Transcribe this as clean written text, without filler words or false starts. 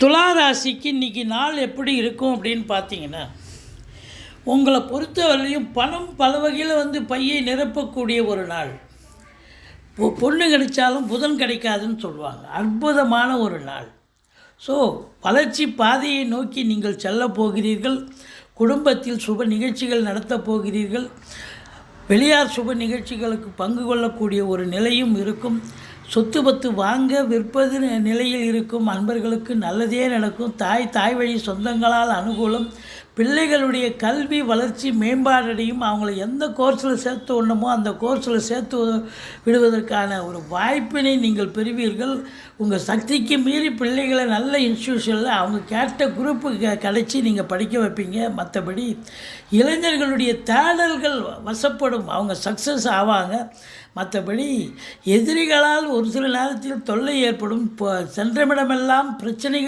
துலா ராசிக்கு இன்றைக்கி நாள் எப்படி இருக்கும் அப்படின்னு பார்த்தீங்கன்னா, உங்களை பொறுத்தவரையிலையும் பணம் பல வகையில் பையை நிரப்பக்கூடிய ஒரு நாள். பொண்ணு கிடைச்சாலும் புதன் கிடைக்காதுன்னு சொல்லுவாங்க. அற்புதமான ஒரு நாள். ஸோ வளர்ச்சி பாதையை நோக்கி நீங்கள் செல்லப் போகிறீர்கள். குடும்பத்தில் சுப நிகழ்ச்சிகள் நடத்தப் போகிறீர்கள். வெளியார் சுப நிகழ்ச்சிகளுக்கு பங்கு கொள்ளக்கூடிய ஒரு நிலையும் இருக்கும். சொத்து பத்து வாங்க விற்பது நிலையில் இருக்கும் அன்பர்களுக்கு நல்லதே நடக்கும். தாய் வழி சொந்தங்களால் அனுகூலம். பிள்ளைகளுடைய கல்வி வளர்ச்சி மேம்பாடடையும். அவங்கள எந்த கோர்ஸில் சேர்த்து விடணுமோ அந்த கோர்ஸில் சேர்த்து விடுவதற்கான ஒரு வாய்ப்பினை நீங்கள் பெறுவீர்கள். உங்கள் சக்திக்கு மீறி பிள்ளைகளை நல்ல இன்ஸ்டியூஷனில் அவங்க கேட்ட குரூப்பு கிடச்சி நீங்கள் படிக்க வைப்பீங்க. மற்றபடி இளைஞர்களுடைய தேடல்கள் வசப்படும், அவங்க சக்ஸஸ் ஆவாங்க. மற்றபடி எதிரிகளால் ஒரு சில நேரத்தில் தொல்லை ஏற்படும். சென்றமிடமெல்லாம் பிரச்சனைகள்